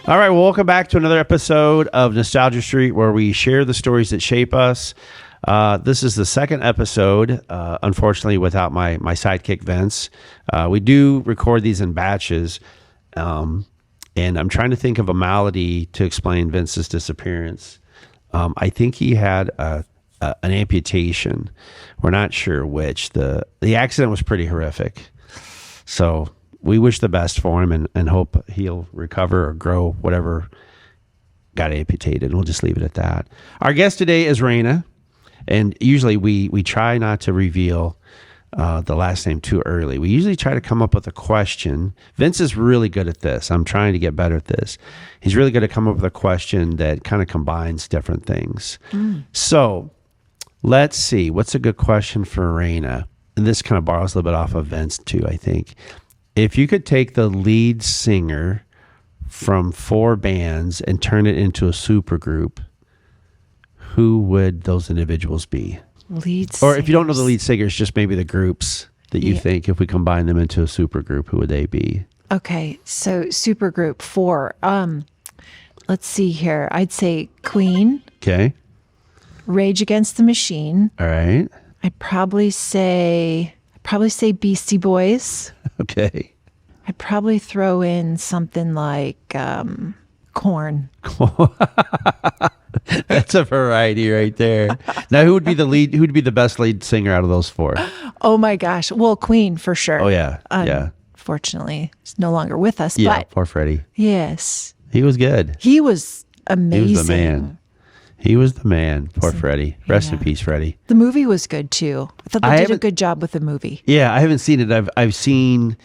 All right, well, welcome back to another episode of Nostalgia Street, where we share the stories that shape us. This is the second episode, unfortunately, without my sidekick, Vince. We do record these in batches, and I'm trying to think of a malady to explain Vince's disappearance. I think he had an amputation. We're not sure which. The accident was pretty horrific. So we wish the best for him and hope he'll recover or grow whatever got amputated. We'll just leave it at that. Our guest today is Rana, and usually we try not to reveal the last name too early. We usually try to come up with a question. Vince is really good at this. I'm trying to get better at this. He's really good at coming up with a question that kind of combines different things. So let's see. What's a good question for Rana? And this kind of borrows a little bit off of Vince too, I think. If you could take the lead singer from 4 bands and turn it into a supergroup, who would those individuals be? Lead singers. Or if you don't know the lead singers, just maybe the groups that you think, if we combine them into a supergroup, who would they be? Okay, so supergroup 4. Let's see here. I'd say Queen. Okay. Rage Against the Machine. All right. I'd probably say Beastie Boys. Okay. I'd probably throw in something like Korn. That's a variety right there. Now, who would be the best lead singer out of those 4? Oh my gosh. Well, Queen for sure. Oh yeah. Yeah. Fortunately, he's no longer with us. Yeah. But Poor Freddie. yes. He was good. He was amazing. He was the man. He was the man. Poor Freddie. Rest in peace, Freddie. The movie was good too. I thought they did a good job with the movie. Yeah, I haven't seen it. I've seen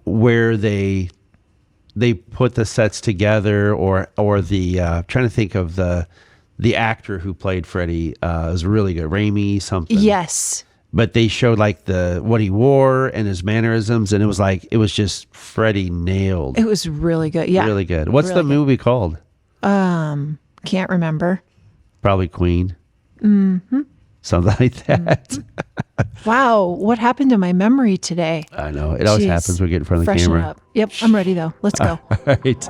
where they put the sets together, or the trying to think of the actor who played Freddie is really good. Raimi something. Yes. But they showed like what he wore and his mannerisms, and it was just Freddie nailed. It was really good. Yeah. Really good. What's really the movie called? Can't remember. Probably Queen. Mm-hmm. Something like that. Wow. What happened to my memory today? I know. It always happens when we get in front of the camera. Up. Yep. I'm ready though. Let's go. All right.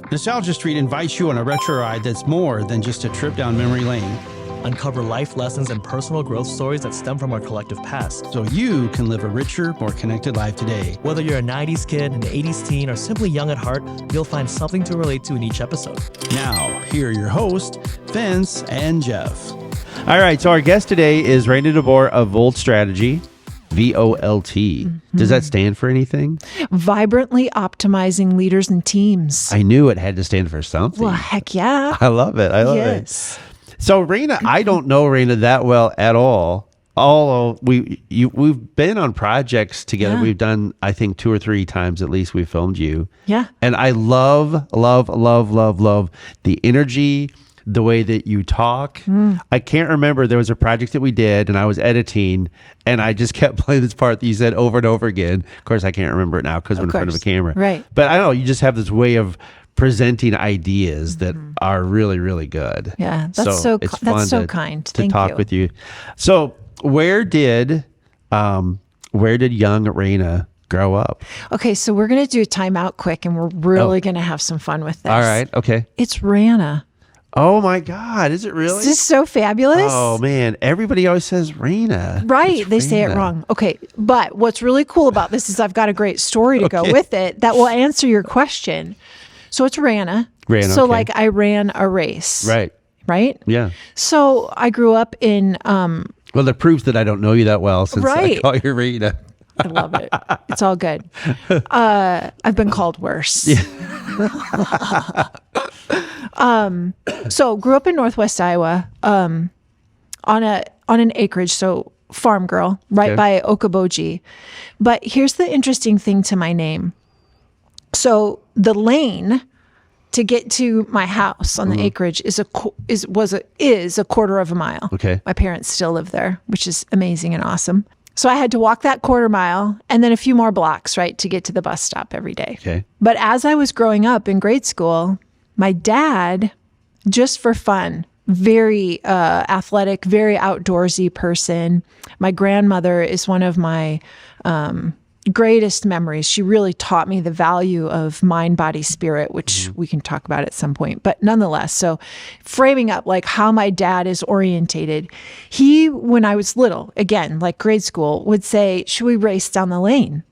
Nostalgia Street invites you on a retro ride that's more than just a trip down memory lane, Uncover life lessons and personal growth stories that stem from our collective past. so you can live a richer, more connected life today. Whether you're a 90s kid, an 80s teen, or simply young at heart, you'll find something to relate to in each episode. Now, here are your hosts, Vince and Jeff. All right, so our guest today is Rana DeBoer of Volt Strategy, VOLT. Does that stand for anything? Vibrantly optimizing leaders and teams. I knew it had to stand for something. Well, heck yeah. I love it. I love Yes. it. So Rana, I don't know Rana that well at all. Although we've been on projects together. Yeah. We've done, I think, 2 or 3 times at least we filmed you. Yeah. And I love the energy, the way that you talk. I can't remember. There was a project that we did and I was editing and I just kept playing this part that you said over and over again. Of course, I can't remember it now because we're in front of a camera. Right. But I don't know. You just have this way of presenting ideas that are really, really good. Yeah. That's so it's that's fun so kind. to Thank talk you. with you. So where did young Rana grow up? Okay, so we're going to do a timeout quick and we're really going to have some fun with this. All right. Okay. It's Rana. Oh my God. Is it really? Is this so fabulous? Oh man. Everybody always says Rana. Right. It's They say it Rana. wrong. Okay. But what's really cool about this is I've got a great story to go with it that will answer your question. So it's Rana. Rana, So okay. like I ran a race. Right. Right? Yeah. So I grew up in, Well, that proves that I don't know you that well since I Right. call you Rana. I love it. It's all good. I've been called worse. So grew up in Northwest Iowa, on an acreage. So farm girl, right Okay. by Okoboji. But here's the interesting thing to my name. So the lane to get to my house on the acreage is a quarter of a mile. Okay. My parents still live there, which is amazing and awesome. So I had to walk that quarter mile and then a few more blocks, right, to get to the bus stop every day. Okay. But as I was growing up in grade school, my dad, just for fun, very athletic, very outdoorsy person. My grandmother is one of my greatest memories. She really taught me the value of mind, body, spirit, which we can talk about at some point. But nonetheless, so framing up like how my dad is orientated, he, when I was little, again, like grade school, would say, should we race down the lane?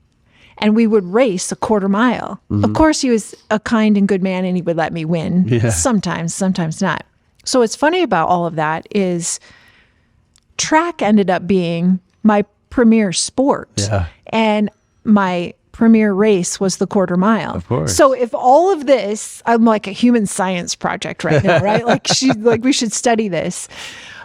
And we would race a quarter mile. Of course, he was a kind and good man and he would let me win. Yeah. Sometimes not. So what's funny about all of that is track ended up being my premier sport. Yeah. And my premier race was the quarter mile. Of course. So if all of this, I'm like a human science project right now, right? Like we should study this.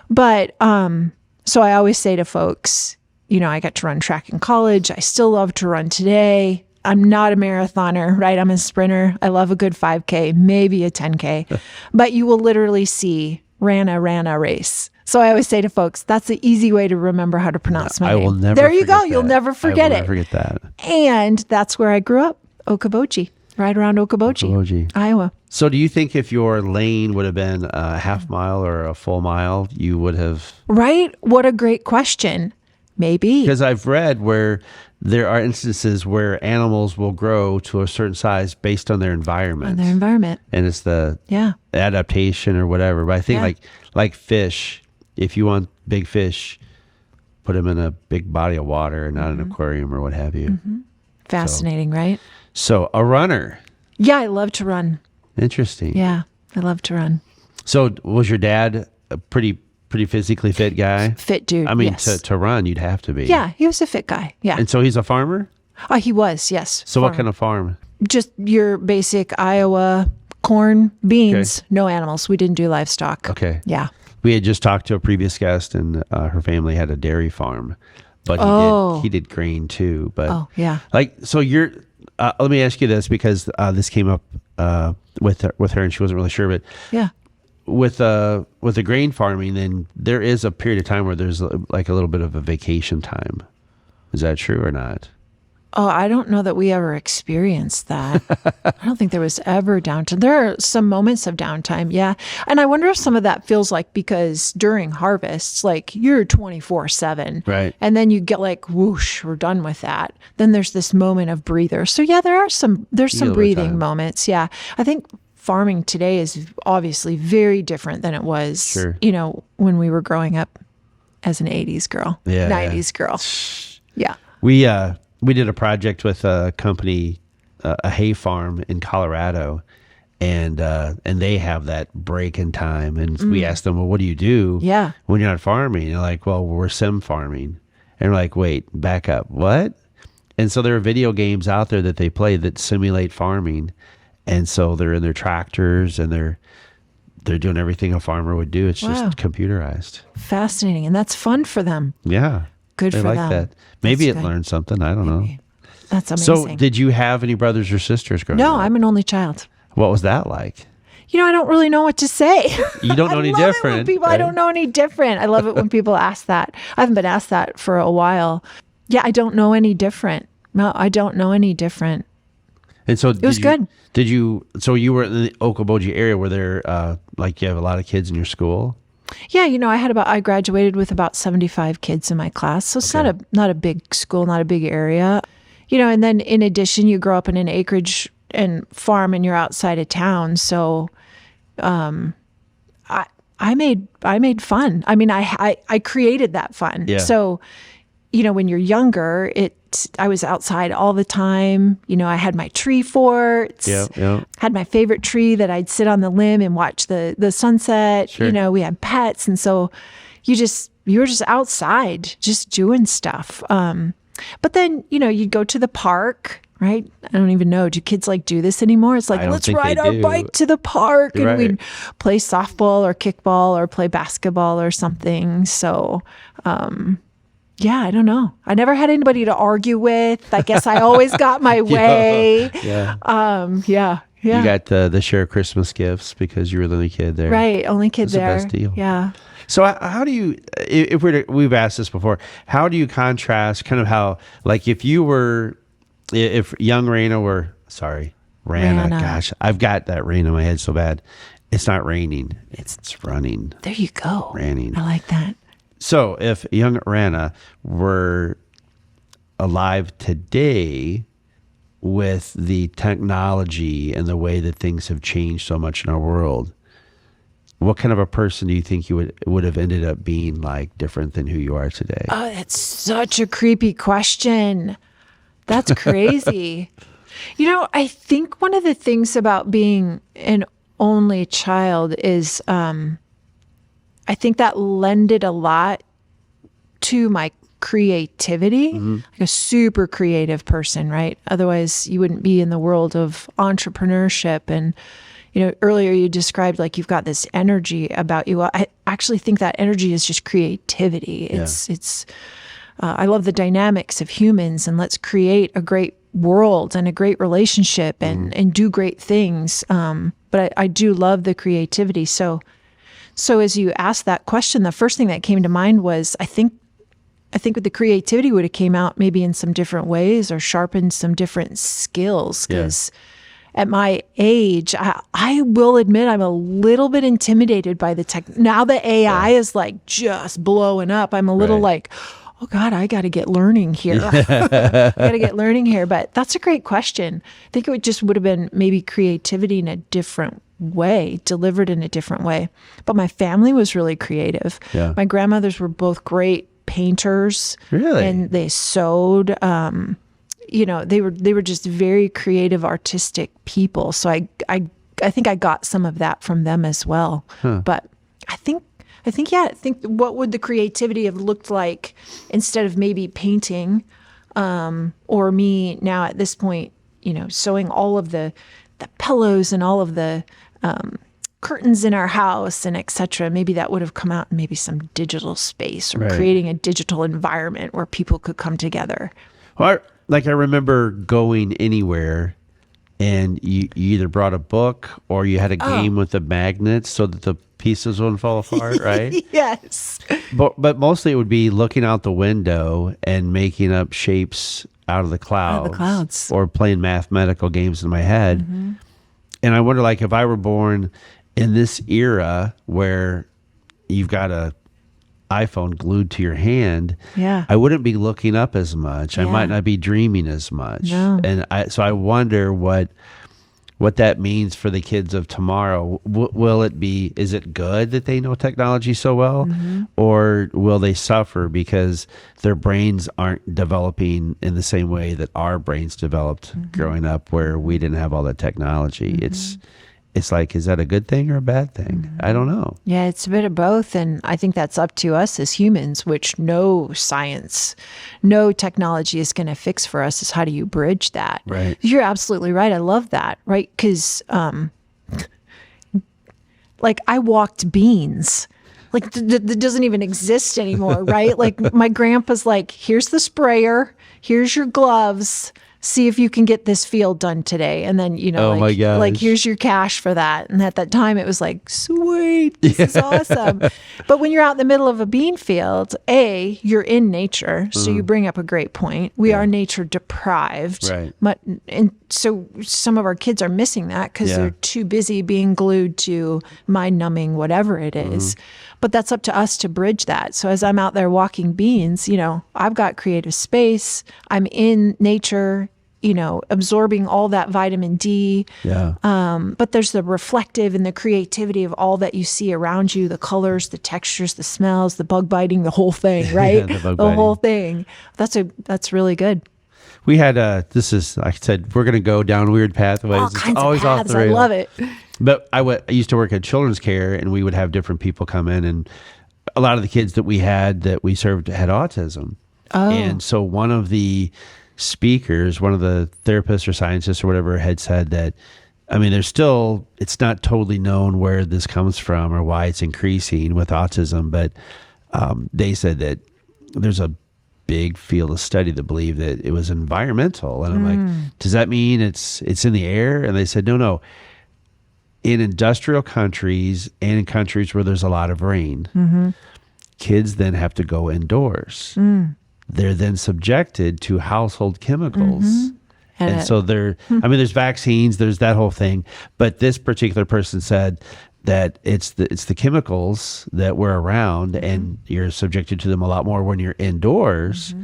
But so I always say to folks, you know, I got to run track in college. I still love to run today. I'm not a marathoner, right? I'm a sprinter. I love a good 5K, maybe a 10K. But you will literally see Rana race. So I always say to folks, that's the easy way to remember how to pronounce my name. I will never There you go. forget You'll that. never forget I it. will never forget that. And that's where I grew up, Okoboji, right around Okoboji, Okoboji. Iowa. So do you think if your lane would have been a half mile or a full mile, you would have? Right? What a great question. Maybe. Because I've read where there are instances where animals will grow to a certain size based on their environment. On their environment. And it's the Yeah. adaptation or whatever. But I think Yeah. like fish, if you want big fish, put them in a big body of water and not an aquarium or what have you. Fascinating, right? So a runner. Yeah, I love to run. Interesting. Yeah, I love to run. So was your dad a pretty physically fit guy? Fit dude. I mean, yes. to run, you'd have to be. Yeah, he was a fit guy. Yeah. And so he's a farmer? He was, yes. So what Farmer. kind of farm? Just your basic Iowa corn, beans, no animals. We didn't do livestock. Okay. Yeah. We had just talked to a previous guest, and her family had a dairy farm, but he did grain too. But Oh, yeah. like, so you're. Let me ask you this, because this came up with her, and she wasn't really sure. But Yeah. with the grain farming, then there is a period of time where there's like a little bit of a vacation time. Is that true or not? Oh, I don't know that we ever experienced that. I don't think there was ever downtime. There are some moments of downtime, yeah. And I wonder if some of that feels like because during harvests, like you're 24/7. Right. And then you get like, whoosh, we're done with that. Then there's this moment of breather. So yeah, there's some little breathing time. moments. Yeah. I think farming today is obviously very different than it was, Sure. you know, when we were growing up as an 80s girl, Yeah, 90s girl. Yeah. We did a project with a company, a hay farm in Colorado, and they have that break in time. And we asked them, well, what do you do Yeah. when you're not farming? And they're like, well, we're sim farming. And we're like, wait, back up, what? And so there are video games out there that they play that simulate farming. And so they're in their tractors and they're doing everything a farmer would do. It's Wow. just computerized. Fascinating. And that's fun for them. Yeah. Good I for like them. that. Maybe That's it good. learned something. I don't know. That's amazing. So did you have any brothers or sisters growing No, up? I'm an only child. What was that like? You know, I don't really know what to say. You don't know I any love it when different, people, I right? don't know any different. I love it when people ask that. I haven't been asked that for a while. Yeah, I don't know any different. No, I don't know any different. And so It was good. So you were in the Okoboji area where there, like you have a lot of kids in your school? Yeah, you know, I graduated with about 75 kids in my class. So it's not a big school, not a big area. You know, and then in addition, you grow up in an acreage and farm and you're outside of town. So I made fun. I mean, I created that fun. Yeah. So, you know, when you're younger, I was outside all the time. You know, I had my tree forts. Yeah. Had my favorite tree that I'd sit on the limb and watch the sunset. Sure. You know, we had pets, and so you were just outside, just doing stuff. But then, you know, you'd go to the park, right? I don't even know. Do kids do this anymore? It's like, I don't let's think they ride our do. bike to the park, and Right. we'd play softball or kickball or play basketball or something. So, yeah, I don't know. I never had anybody to argue with. I guess I always got my way. Yeah. Yeah. You got the share Christmas gifts because you were the only kid there. Right, only kid That's the there. best deal. Yeah. So how do you, if we've asked this before, how do you contrast kind of how, like if young Rana Rana. gosh, I've got that rain in my head so bad. It's not raining. It's running. There you go. Raining. I like that. So if young Rana were alive today with the technology and the way that things have changed so much in our world, what kind of a person do you think you would have ended up being like different than who you are today? Oh, that's such a creepy question. That's crazy. I think one of the things about being an only child is I think that lended a lot to my creativity. Like a super creative person, right? Otherwise you wouldn't be in the world of entrepreneurship. And earlier you described like you've got this energy about you. I actually think that energy is just creativity. It's I love the dynamics of humans, and let's create a great world and a great relationship and do great things. But I do love the creativity. So as you asked that question, the first thing that came to mind was I think with the creativity would have came out maybe in some different ways or sharpened some different skills. Because at my age, I will admit I'm a little bit intimidated by the tech. Now the AI is like just blowing up. I'm a little like, oh God, I got to get learning here. I got to get learning here. But that's a great question. I think it would have been maybe creativity in a different way, delivered in a different way. But my family was really creative. Yeah. My grandmothers were both great painters. Really? And they sewed. They were just very creative, artistic people. So I think I got some of that from them as well. But I think what would the creativity have looked like instead of maybe painting, or me now at this point, sewing all of the pillows and all of the curtains in our house and etc. Maybe that would have come out in maybe some digital space or creating a digital environment where people could come together. Well, I remember going anywhere and you either brought a book or you had a game with the magnets so that the pieces wouldn't fall apart, right? Yes. But mostly it would be looking out the window and making up shapes out of the clouds. Or playing mathematical games in my head. Mm-hmm. And I wonder, like, if I were born in this era where you've got a iPhone glued to your hand, I wouldn't be looking up as much. I might not be dreaming as much. No. And so I wonder what that means for the kids of tomorrow. Will it be, is it good that they know technology so well? Mm-hmm. Or will they suffer because their brains aren't developing in the same way that our brains developed growing up, where we didn't have all that technology? Mm-hmm. It's like, is that a good thing or a bad thing? Mm-hmm. I don't know. Yeah, it's a bit of both. And I think that's up to us as humans, which no science, no technology is going to fix for us, is how do you bridge that? Right. You're absolutely right. I love that, right? Because like I walked beans. Like that doesn't even exist anymore, right? Like my grandpa's like, here's the sprayer, here's your gloves. See if you can get this field done today. And then, like here's your cash for that. And at that time it was like, sweet, this is awesome. But when you're out in the middle of a bean field, you're in nature. So you bring up a great point. We are nature deprived. Right. And so some of our kids are missing that because they're too busy being glued to mind numbing, whatever it is. But that's up to us to bridge that. So as I'm out there walking beans, I've got creative space. I'm in nature, absorbing all that vitamin D. Yeah. But there's the reflective and the creativity of all that you see around you, the colors, the textures, the smells, the bug biting, the whole thing, right? The whole thing. That's really good. We had like I said, we're going to go down weird pathways. All kinds of paths. I love it. But I used to work at children's care, and we would have different people come in, and a lot of the kids that we served had autism. Oh. And so one of the speakers, one of the therapists or scientists or whatever, had said that, it's not totally known where this comes from or why it's increasing with autism, but they said that there's a big field of study that believe that it was environmental. And I'm like, does that mean it's in the air? And they said, no. In industrial countries and in countries where there's a lot of rain, kids then have to go indoors. They're then subjected to household chemicals. And so there's vaccines, there's that whole thing. But this particular person said that it's the chemicals that we're around, and you're subjected to them a lot more when you're indoors.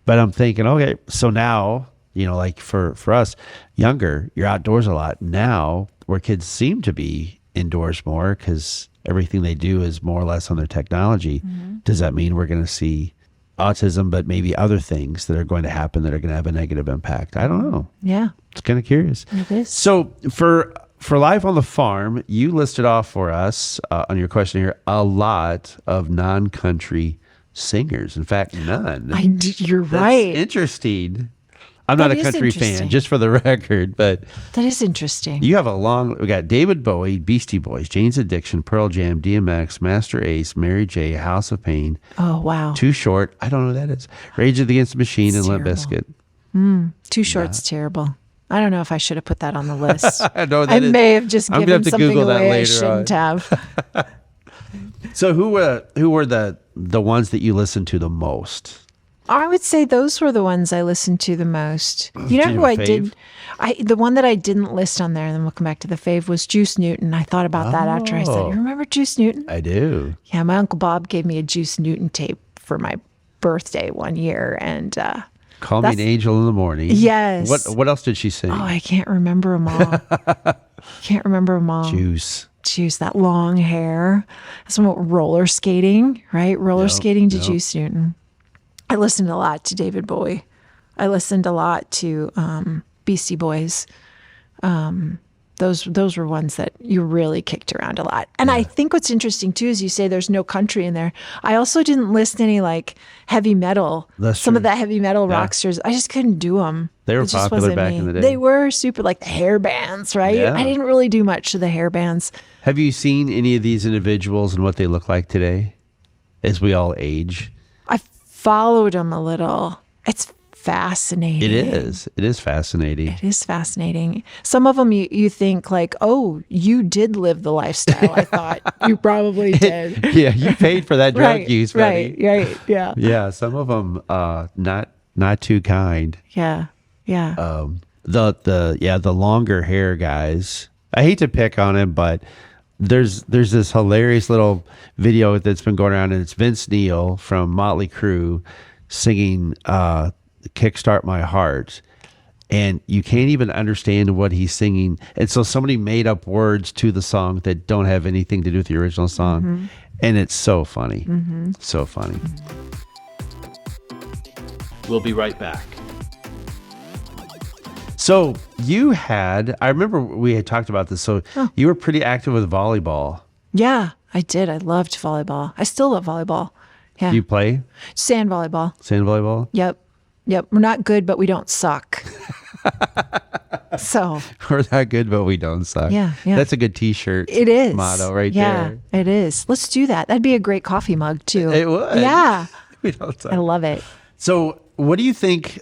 But I'm thinking, okay, so now, like for us younger, you're outdoors a lot now, where kids seem to be indoors more because everything they do is more or less on their technology. Does that mean we're going to see autism, but maybe other things that are going to happen that are going to have a negative impact? I don't know. Yeah. It's kind of curious. It is. So for life on the farm, you listed off for us on your question here a lot of non-country singers. In fact, none. You're That's right. interesting. I'm not That a is country fan, interesting. just for the record, but That is interesting. you have we got David Bowie, Beastie Boys, Jane's Addiction, Pearl Jam, DMX, Master Ace, Mary J, House of Pain, Oh, wow. Too Short, I don't know who that is, Rage Against the Machine, and Limp terrible. Bizkit. Too Short's terrible. I don't know if I should have put that on the list. know I that is- may have just I'm gonna given have to something Google that away I later shouldn't have. So who were the ones that you listened to the most? I would say those were the ones I listened to the most. You know Do you who I have a did? The one that I didn't list on there, and then we'll come back to the fave, was Juice Newton. I thought about that after I said, Oh. you remember Juice Newton? I do. Yeah, my Uncle Bob gave me a Juice Newton tape for my birthday one year. And Call Me an That's- Angel in the Morning. Yes. What else did she sing? oh, I can't remember them all. Can't remember them all. Juice. Juice, that long hair. That's what roller skating, right? Roller Yep, skating to yep. Juice Newton. I listened a lot to David Bowie. I listened a lot to Beastie Boys. Those were ones that you really kicked around a lot. And I think what's interesting too is you say there's no country in there. I also didn't list any like heavy metal. That's Some of true. that heavy metal rock stars. I just couldn't do them. They were popular back in the day. They were super, like the hair bands, right? Yeah. I didn't really do much to the hair bands. Have you seen any of these individuals and what they look like today as we all age? I followed them a little. It's fascinating. It is. It is fascinating. It is fascinating. Some of them you think like, oh, you did live the lifestyle. I thought you probably did. Yeah, you paid for that drug right, use, buddy. right, yeah, Yeah, some of them not too kind. yeah. The longer hair guys. I hate to pick on him, but there's this hilarious little video that's been going around, and it's Vince Neil from Motley Crue singing "Kickstart My Heart," and you can't even understand what he's singing. And so somebody made up words to the song that don't have anything to do with the original song, and it's so funny, so funny. We'll be right back. So I remember we had talked about this. So you were pretty active with volleyball. Yeah, I did. I loved volleyball. I still love volleyball. Yeah. Do you play Sand volleyball. sand volleyball? Yep. We're not good, but we don't suck. So We're not good, but we don't suck. Yeah. That's a good T-shirt. it is. Motto right yeah, there. it is. Let's do that. That'd be a great coffee mug too. It would. Yeah. We don't suck. I love it. So what do you think?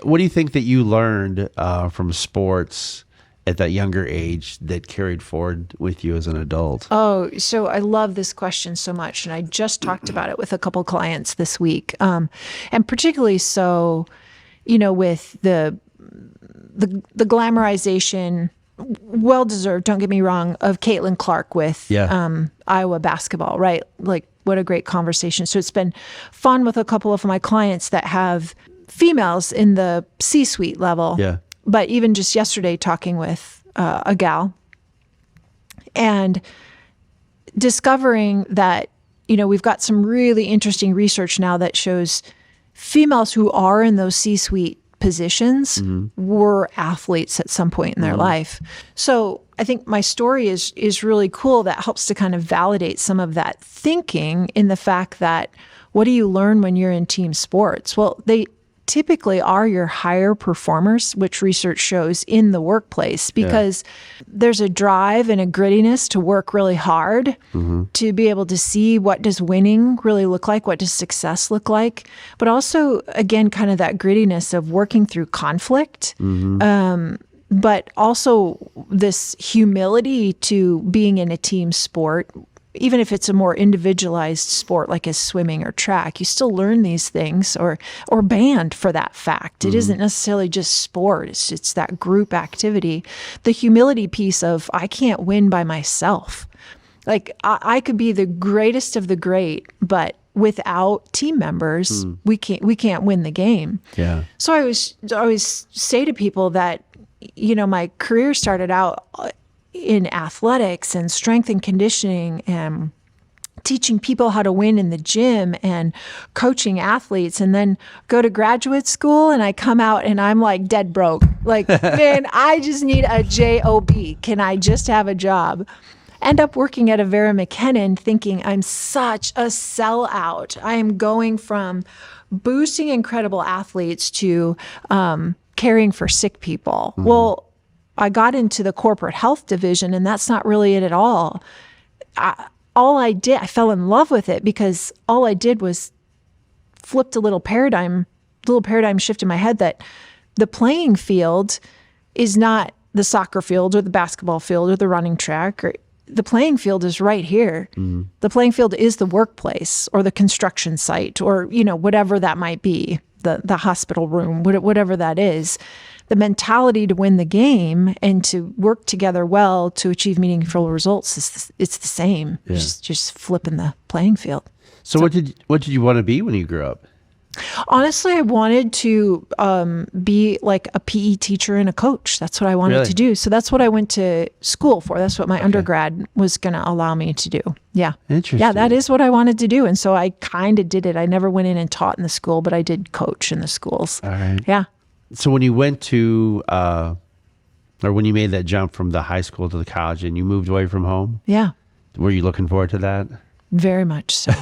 What do you think that you learned from sports at that younger age that carried forward with you as an adult? Oh, so I love this question so much. And I just talked about it with a couple clients this week. And particularly so, with the glamorization, well-deserved, don't get me wrong, of Caitlin Clark with Iowa basketball, right? Like, what a great conversation. So it's been fun with a couple of my clients that have females in the C-suite level. Yeah. But even just yesterday talking with a gal and discovering that, we've got some really interesting research now that shows females who are in those C-suite positions were athletes at some point in their life. So I think my story is really cool. That helps to kind of validate some of that thinking in the fact that what do you learn when you're in team sports? Well, they typically are your higher performers, which research shows in the workplace, because there's a drive and a grittiness to work really hard to be able to see what does winning really look like, what does success look like, but also, again, kind of that grittiness of working through conflict, but also this humility to being in a team sport. Even if it's a more individualized sport like as swimming or track, you still learn these things, or band for that fact. It isn't necessarily just sport. It's that group activity. The humility piece of I can't win by myself. Like I could be the greatest of the great, but without team members, we can't win the game. Yeah. So I always say to people that, my career started out in athletics and strength and conditioning and teaching people how to win in the gym and coaching athletes, and then go to graduate school and I come out and I'm like dead broke. Like, man, I just need a job. Can I just have a job? End up working at a Vera McKinnon thinking I'm such a sellout. I am going from boosting incredible athletes to caring for sick people. Well, I got into the corporate health division, and that's not really it at all. I fell in love with it because all I did was flipped a little paradigm shift in my head that the playing field is not the soccer field or the basketball field or the running track. Or the playing field is right here. The playing field is the workplace or the construction site or, whatever that might be, the hospital room, whatever that is. The mentality to win the game and to work together well to achieve meaningful results it's the same. Yeah. Just flipping the playing field. So what did you want to be when you grew up? Honestly, I wanted to be like a PE teacher and a coach. That's what I wanted to do. So that's what I went to school for. That's what my undergrad was going to allow me to do. Yeah. Interesting. Yeah, that is what I wanted to do. And so I kind of did it. I never went in and taught in the school, but I did coach in the schools. All right. Yeah. So when you went to, or when you made that jump from the high school to the college and you moved away from home, Yeah. were you looking forward to that? Very much so.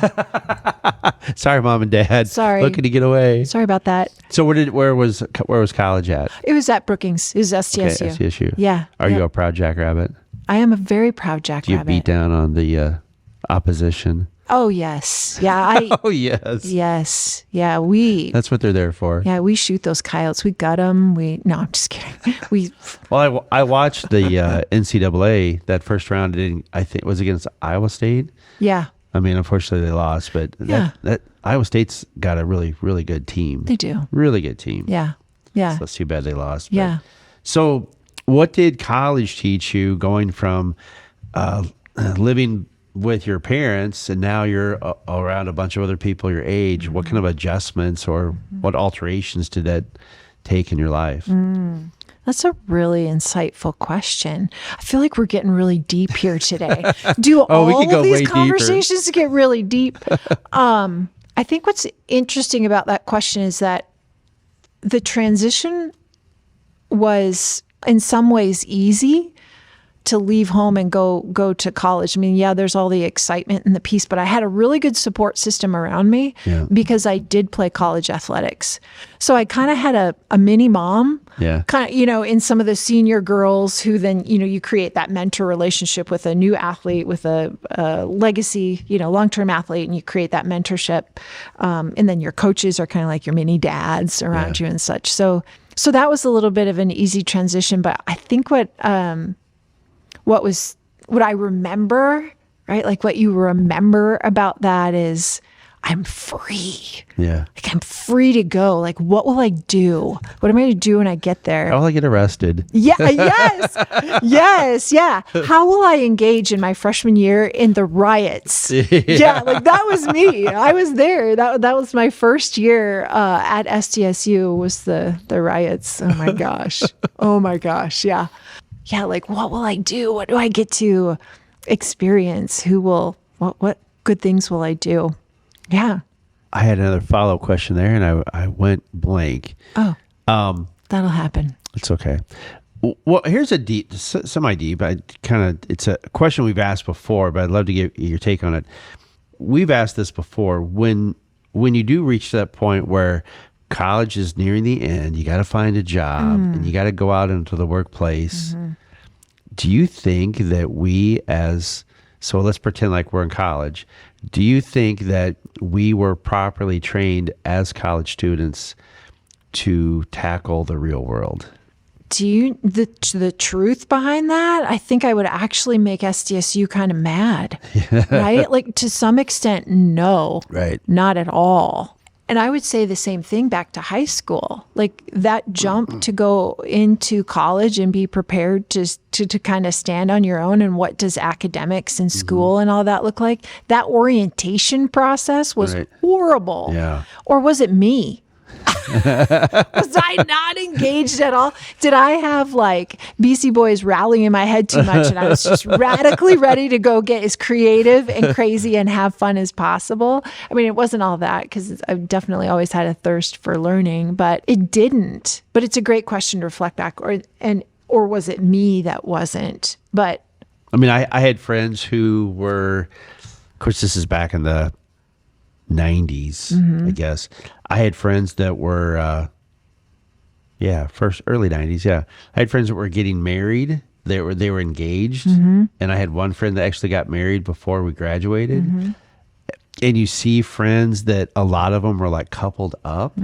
Sorry, Mom and Dad. Sorry. Looking to get away. Sorry about that. So where was college at? It was at Brookings. It was SDSU. Okay, SDSU. Yeah. Are you a proud jackrabbit? I am a very proud Do you jackrabbit. beat down on the opposition? Oh, yes. Yeah. Oh, yes. Yes. Yeah. That's what they're there for. Yeah, we shoot those coyotes. We gut them. No, I'm just kidding. Well, I watched the NCAA, that first round, I think was against Iowa State. Yeah, I mean, unfortunately they lost, but Yeah. that Iowa State's got a really, really good team. they do. Really good team. Yeah. Yeah. So that's too bad they lost. But- Yeah. So what did college teach you going from living with your parents and now you're around a bunch of other people your age? What kind of adjustments or what alterations did that take in your life? That's a really insightful question. I feel like we're getting really deep here today. Do Oh, we all could go of way these deeper. conversations get really deep? I think what's interesting about that question is that the transition was in some ways easy to leave home and go to college. I mean, yeah, there's all the excitement and the peace, but I had a really good support system around me because I did play college athletics. So I kind of had a mini mom, kind of, in some of the senior girls who then, you create that mentor relationship with a new athlete, with a legacy, long-term athlete, and you create that mentorship. And then your coaches are kind of like your mini dads around you and such. So that was a little bit of an easy transition, but I think what I remember, right? Like what you remember about that is I'm free. Yeah. Like I'm free to go. Like, what will I do? What am I going to do when I get there? How will I get arrested? Yeah. Yes. Yes. Yeah. How will I engage in my freshman year in the riots? Yeah. Like that was me. I was there. That was my first year at SDSU was the riots. Oh my gosh. Oh my gosh. Yeah. Yeah, like what will I do? What do I get to experience? What good things will I do? Yeah. I had another follow-up question there, and I went blank. Oh, that'll happen. It's okay. Well, here's a semi-deep. It's a question we've asked before, but I'd love to get your take on it. We've asked this before. When you do reach that point where college is nearing the end, you got to find a job and you got to go out into the workplace. Do you think that so let's pretend like we're in college. Do you think that we were properly trained as college students to tackle the real world? The truth behind that, I think I would actually make SDSU kind of mad, right? Like to some extent, no, Right. not at all. And I would say the same thing back to high school. Like that jump to go into college and be prepared to kind of stand on your own, and what does academics and school and all that look like? That orientation process was horrible. Yeah. Or was it me? Was I not engaged at all? Did I have like BC Boys rallying in my head too much, and I was just radically ready to go get as creative and crazy and have fun as possible? I mean, it wasn't all that, because I've definitely always had a thirst for learning, but it didn't. But it's a great question to reflect back, or was it me that wasn't? But I mean, I had friends who were, of course, this is back in the 90s, I guess. I had friends that were, early 90s. Yeah. I had friends that were getting married. They were engaged. And I had one friend that actually got married before we graduated. And you see friends that a lot of them were like coupled up.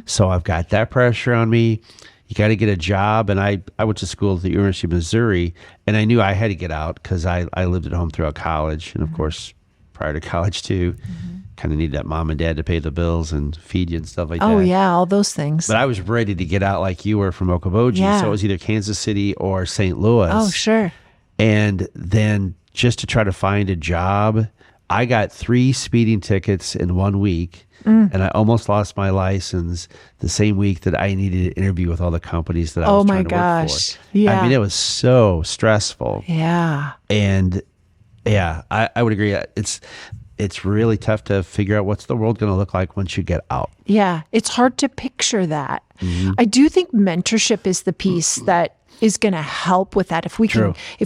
So I've got that pressure on me. You got to get a job. And I went to school at the University of Missouri, and I knew I had to get out because I lived at home throughout college. And of course, prior to college too, kind of needed that mom and dad to pay the bills and feed you and stuff like that. oh yeah, all those things. But I was ready to get out like you were from Okoboji. Yeah. So it was either Kansas City or St. Louis. Oh, sure. And then just to try to find a job, I got 3 speeding tickets in 1 week. And I almost lost my license the same week that I needed to interview with all the companies that I was trying to work for. Yeah. I mean, it was so stressful. Yeah. And yeah, I would agree. It's really tough to figure out what's the world going to look like once you get out. Yeah. It's hard to picture that. I do think mentorship is the piece that is going to help with that. If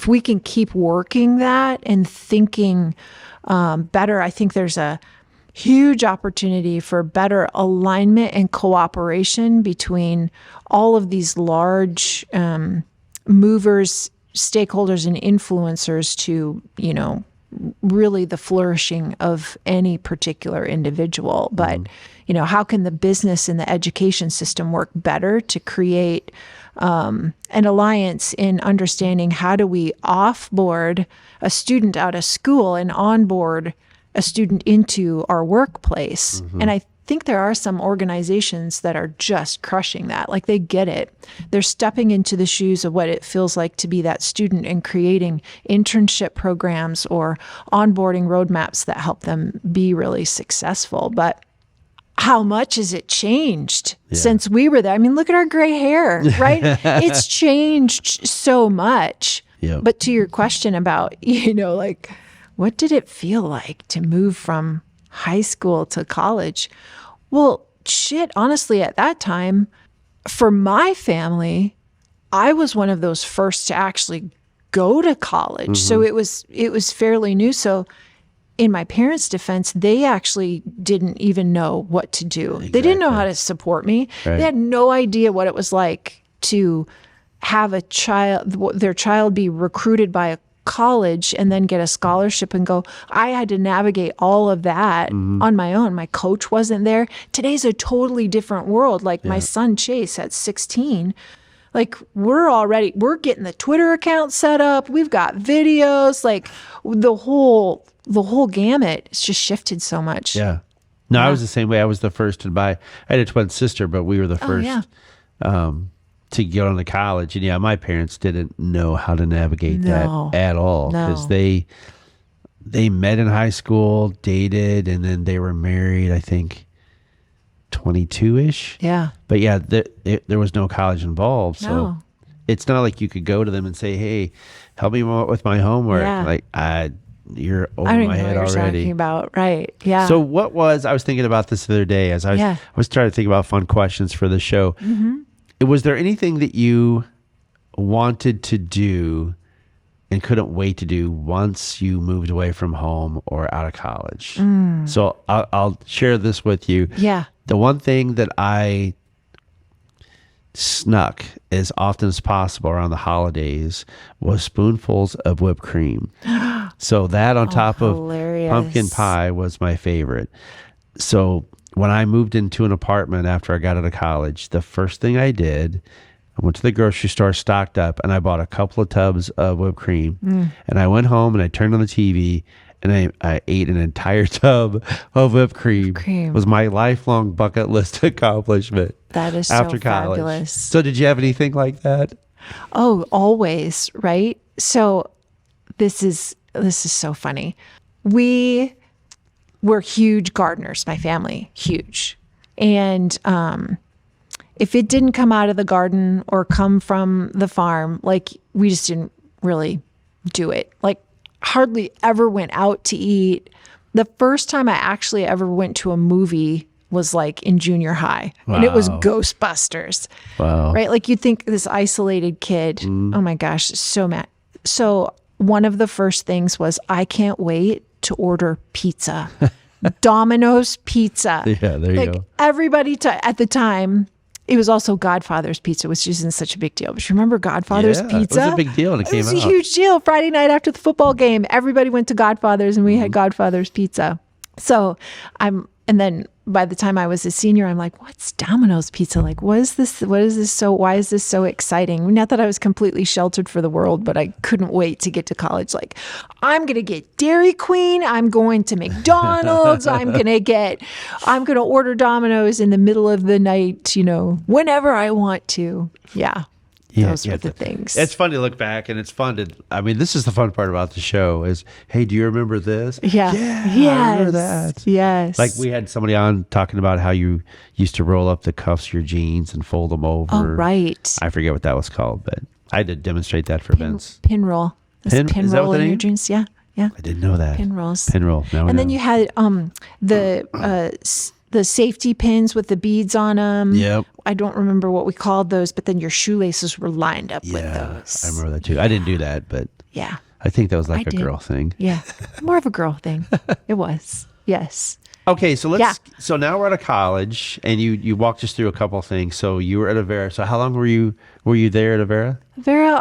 we can keep working that and thinking better, I think there's a huge opportunity for better alignment and cooperation between all of these large movers, stakeholders, and influencers to, really the flourishing of any particular individual. But, how can the business and the education system work better to create an alliance in understanding how do we offboard a student out of school and onboard a student into our workplace? And I think there are some organizations that are just crushing that. Like they get it. They're stepping into the shoes of what it feels like to be that student and creating internship programs or onboarding roadmaps that help them be really successful. But how much has it changed since we were there? I mean, look at our gray hair, right? It's changed so much. Yeah. But to your question about, like, what did it feel like to move from high school to college? Well, shit, honestly, at that time, for my family, I was one of those first to actually go to college. So it was fairly new. So in my parents' defense, they actually didn't even know what to do. Exactly. They didn't know how to support me. Right. They had no idea what it was like to have their child be recruited by a college and then get a scholarship and go. I had to navigate all of that on my own. My coach wasn't there. Today's a totally different world. Like my son Chase at 16, like we're getting the Twitter account set up. We've got videos, like the whole gamut. It's just shifted so much. Yeah. No, I was the same way. I was the first to buy. I had a twin sister, but we were the first to get on to college. And my parents didn't know how to navigate that at all, because they met in high school, dated, and then they were married, I think 22-ish. Yeah. But there was no college involved. So it's not like you could go to them and say, hey, help me with my homework. Yeah. Like, you're over I don't my even know head what you're already. talking about. Right. Yeah. So I was thinking about this the other day as I was trying to think about fun questions for the show. Was there anything that you wanted to do and couldn't wait to do once you moved away from home or out of college? So I'll share this with you. Yeah. The one thing that I snuck as often as possible around the holidays was spoonfuls of whipped cream. So that on top hilarious. of pumpkin pie was my favorite. So when I moved into an apartment after I got out of college, the first thing I did, I went to the grocery store, stocked up, and I bought a couple of tubs of whipped cream. And I went home and I turned on the TV, and I ate an entire tub of whipped cream. cream. It was my lifelong bucket list accomplishment. That is after so college. fabulous. So did you have anything like that? Oh, always, right? So this is so funny. We were huge gardeners, my family, huge. And if it didn't come out of the garden or come from the farm, like we just didn't really do it. Like hardly ever went out to eat. The first time I actually ever went to a movie was like in junior high, and it was Wow. Ghostbusters. Wow. Right? Like you'd think this isolated kid, oh my gosh, so mad. So one of the first things was, I can't wait to order pizza. Domino's pizza. Yeah, there you like go. everybody at the time, it was also Godfather's pizza, which isn't such a big deal. But you remember Godfather's Yeah, pizza? it was a big deal when it came was a out. huge deal. Friday night after the football game, everybody went to Godfather's and we had Godfather's pizza. So and then by the time I was a senior, I'm like, what's Domino's pizza? Like, why is this so exciting? Not that I was completely sheltered for the world, but I couldn't wait to get to college. Like, I'm going to get Dairy Queen. I'm going to McDonald's. I'm going to order Domino's in the middle of the night, whenever I want to. Yeah. Those were the things. It's fun to look back, and it's fun to. I mean, this is the fun part about the show. Is hey, do you remember this? Yeah. I remember that. Yes. Like we had somebody on talking about how you used to roll up the cuffs of your jeans and fold them over. Oh, right. I forget what that was called, but I did demonstrate that for Vince. Pin roll. This Pin- pin is that roll what the in your name? jeans. Yeah. Yeah. I didn't know that. Pin rolls. Pin roll. Now I And then know. you had the safety pins with the beads on them. Yep. I don't remember what we called those, but then your shoelaces were lined up with those. I remember that too. I didn't do that, but Yeah. I think that was like I a did. girl thing. Yeah. More of a girl thing. It was. Yes. Okay, so let's. Yeah. So now we're at a college, and you walked us through a couple of things. So you were at Avera. So how long were you there at Avera? Vera,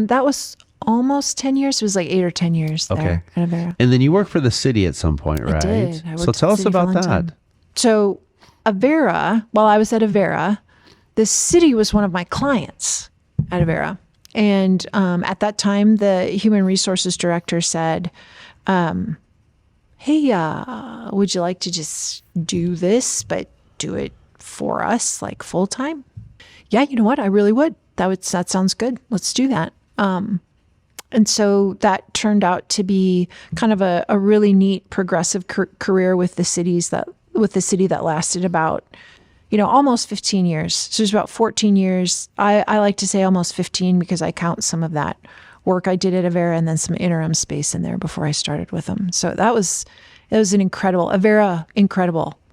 that was almost 10 years. It was like 8 or 10 years there at Avera. And then you worked for the city at some point, right? I did. I So worked tell at us City about Valentine. that. So Avera, while I was at Avera, the city was one of my clients at Avera. And at that time, the human resources director said, hey, would you like to just do this, but do it for us, like full time? Yeah, you know what? I really would. That sounds good. Let's do that. And so that turned out to be kind of a really neat progressive career with the city that lasted about, almost 15 years. So it was about 14 years. I like to say almost 15 because I count some of that work I did at Avera and then some interim space in there before I started with them. So it was an incredible.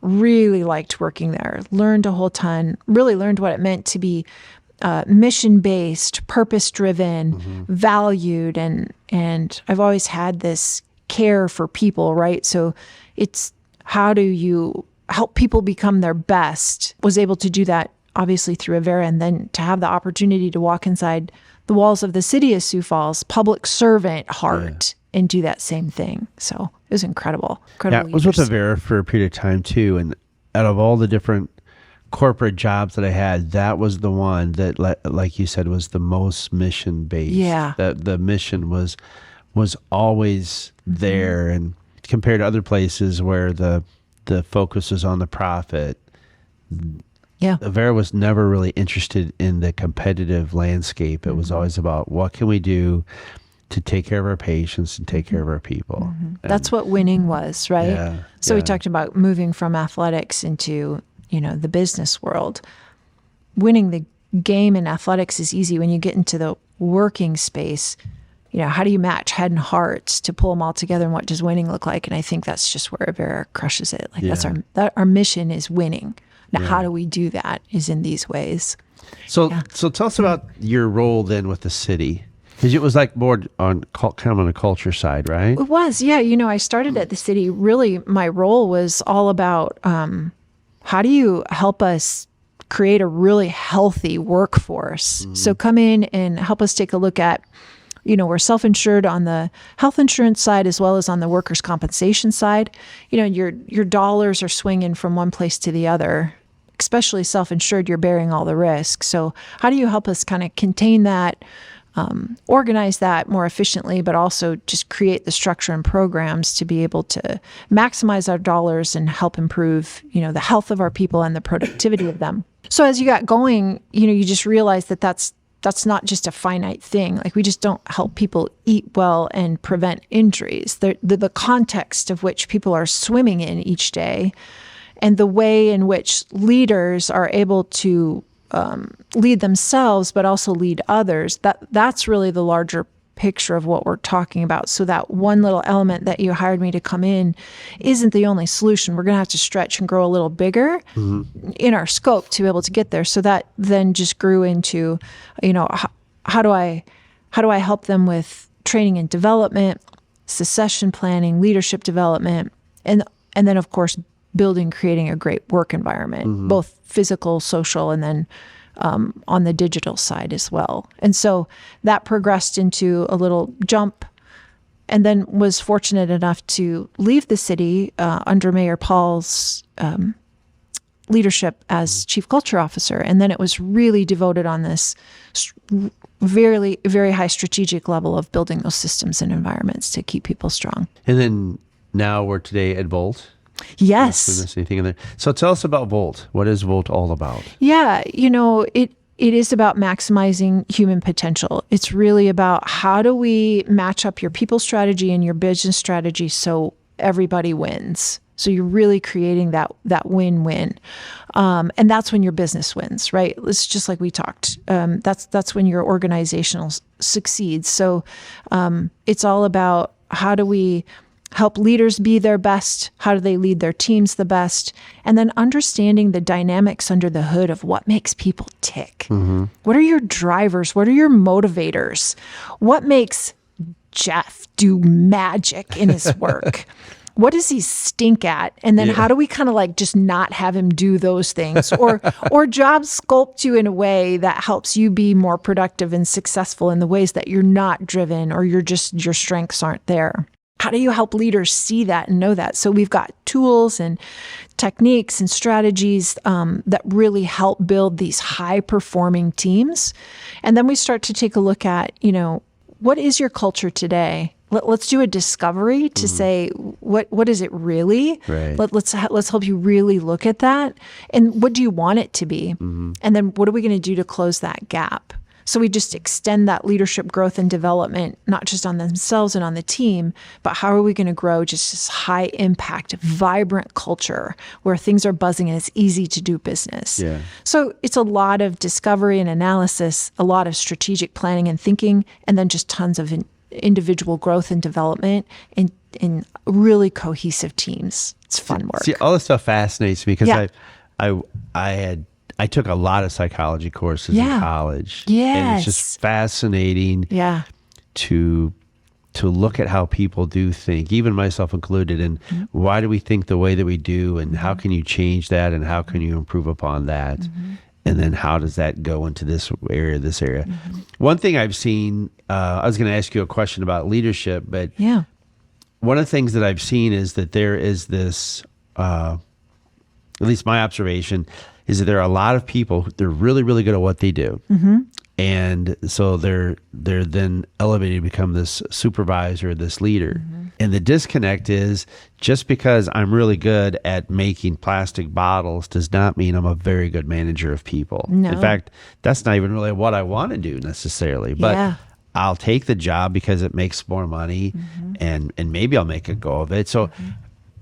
Really liked working there. Learned a whole ton. Really learned what it meant to be mission-based, purpose-driven, valued, and I've always had this care for people, right? So it's how do you help people become their best? Was able to do that obviously through Avera, and then to have the opportunity to walk inside the walls of the city of Sioux Falls, public servant heart, and do that same thing. So it was incredible. Yeah, I was with Avera for a period of time too, and out of all the different corporate jobs that I had, that was the one that, like you said, was the most mission based. Yeah. That the mission was always there, and compared to other places where the focus is on the profit. Yeah. Avera was never really interested in the competitive landscape. It was always about what can we do to take care of our patients and take care of our people. That's what winning was, right? Yeah, So we yeah. talked about moving from athletics into, the business world. Winning the game in athletics is easy. When you get into the working space, how do you match head and hearts to pull them all together, and what does winning look like? And I think that's just where Avera crushes it. Like our mission is winning. Now, how do we do that is in these ways. So tell us about your role then with the city, because it was like more on kind of on the culture side, right? It was, yeah. I started at the city. Really, my role was all about how do you help us create a really healthy workforce? So come in and help us take a look at, we're self-insured on the health insurance side as well as on the workers' compensation side. Your dollars are swinging from one place to the other. Especially self-insured, you're bearing all the risk. So how do you help us kind of contain that, organize that more efficiently, but also just create the structure and programs to be able to maximize our dollars and help improve, the health of our people and the productivity of them. So as you got going, you just realize that that's not just a finite thing. Like, we just don't help people eat well and prevent injuries. The context of which people are swimming in each day, and the way in which leaders are able to lead themselves, but also lead others, that's really the larger picture of what we're talking about. So that one little element that you hired me to come in isn't the only solution. We're going to have to stretch and grow a little bigger in our scope to be able to get there. So that then just grew into, how do I help them with training and development, succession planning, leadership development, and then of course creating a great work environment, both physical, social, and then on the digital side as well. And so that progressed into a little jump, and then was fortunate enough to leave the city under Mayor Paul's leadership as Chief Culture Officer. And then it was really devoted on this very, very high strategic level of building those systems and environments to keep people strong. And then now we're today at Volt. Yes. Did we miss anything in there? So tell us about Volt. What is Volt all about? Yeah, it is about maximizing human potential. It's really about how do we match up your people strategy and your business strategy so everybody wins. So you're really creating that win-win. And that's when your business wins, right? It's just like we talked. That's when your organizational succeeds. So it's all about how do we help leaders be their best? How do they lead their teams the best? And then understanding the dynamics under the hood of what makes people tick. What are your drivers? What are your motivators? What makes Jeff do magic in his work? What does he stink at? And then how do we kind of like just not have him do those things, or job sculpt you in a way that helps you be more productive and successful in the ways that you're not driven, or your strengths aren't there? How do you help leaders see that and know that? So we've got tools and techniques and strategies that really help build these high-performing teams. And then we start to take a look at, what is your culture today? Let's do a discovery to say, what is it really? Right. Let's help you really look at that. And what do you want it to be? And then what are we going to do to close that gap? So we just extend that leadership growth and development, not just on themselves and on the team, but how are we going to grow just this high impact, vibrant culture where things are buzzing and it's easy to do business. Yeah. So it's a lot of discovery and analysis, a lot of strategic planning and thinking, and then just tons of individual growth and development in really cohesive teams. It's fun work. See, all this stuff fascinates me because I took a lot of psychology courses in college. Yes. And it's just fascinating to look at how people do think, even myself included, and why do we think the way that we do, and how can you change that, and how can you improve upon that? And then how does that go into this area? One thing I've seen, I was going to ask you a question about leadership, but one of the things that I've seen is that there is this, at least my observation, is that there are a lot of people, they're really, really good at what they do. And so they're then elevated to become this supervisor, this leader. And the disconnect is, just because I'm really good at making plastic bottles does not mean I'm a very good manager of people. No. In fact, that's not even really what I want to do necessarily. But I'll take the job because it makes more money, and maybe I'll make a go of it. So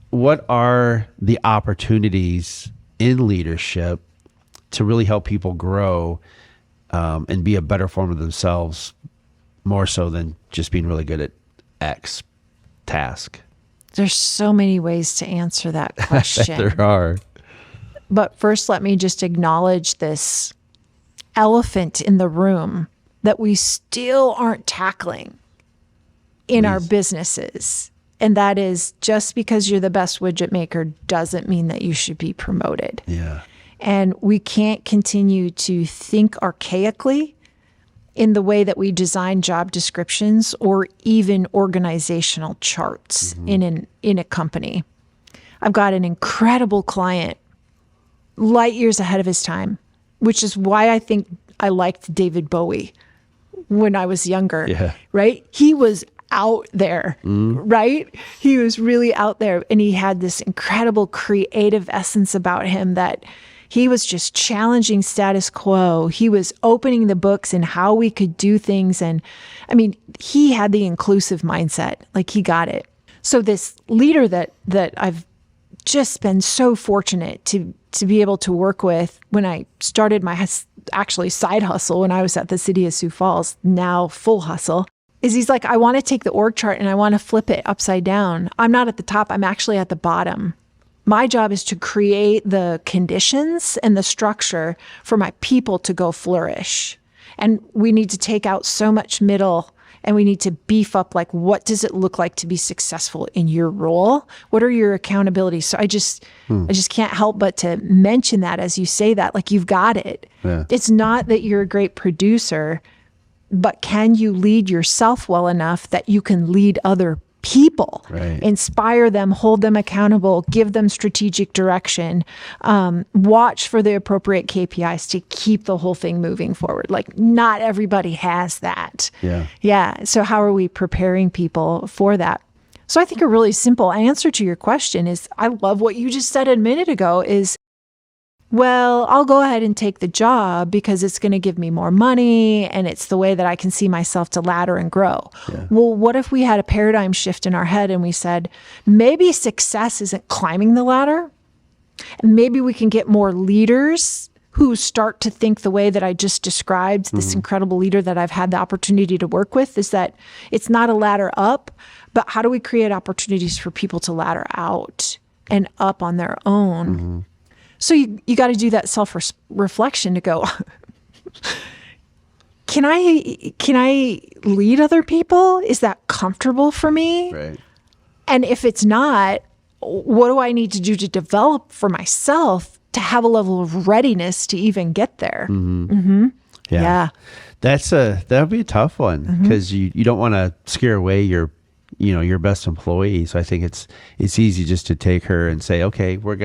what are the opportunities in leadership to really help people grow and be a better form of themselves, more so than just being really good at X task? There's so many ways to answer that question. There are. But first, let me just acknowledge this elephant in the room that we still aren't tackling in our businesses. And that is, just because you're the best widget maker doesn't mean that you should be promoted. Yeah. And we can't continue to think archaically in the way that we design job descriptions or even organizational charts in a company. I've got an incredible client, light years ahead of his time, which is why I think I liked David Bowie when I was younger, Yeah. right? He was out there, right? He was really out there, and he had this incredible creative essence about him that he was just challenging status quo. He was opening the books and how we could do things. And I mean, he had the inclusive mindset, like he got it. So this leader that I've just been so fortunate to be able to work with when I started my actually side hustle when I was at the city of Sioux Falls, now full hustle, is he's like, I want to take the org chart and I want to flip it upside down. I'm not at the top, I'm actually at the bottom. My job is to create the conditions and the structure for my people to go flourish. And we need to take out so much middle, and we need to beef up, like, what does it look like to be successful in your role? What are your accountabilities? So I just can't help but to mention that as you say that, like, you've got it. Yeah. It's not that you're a great producer, but can you lead yourself well enough that you can lead other people, Right. inspire them, hold them accountable, give them strategic direction, watch for the appropriate KPIs to keep the whole thing moving forward. Like, not everybody has that. Yeah. Yeah. So how are we preparing people for that? So I think a really simple answer to your question is, I love what you just said a minute ago is, well, I'll go ahead and take the job because it's going to give me more money and it's the way that I can see myself to ladder and grow. Yeah. Well, what if we had a paradigm shift in our head and we said, maybe success isn't climbing the ladder, and maybe we can get more leaders who start to think the way that I just described, this incredible leader that I've had the opportunity to work with, is that it's not a ladder up, but how do we create opportunities for people to ladder out and up on their own? So you got to do that self-reflection to go, can I lead other people? Is that comfortable for me? Right. And if it's not, what do I need to do to develop for myself to have a level of readiness to even get there? Yeah. That'll be a tough one because you don't want to scare away your best employee. So I think it's easy just to take her and say, okay, we're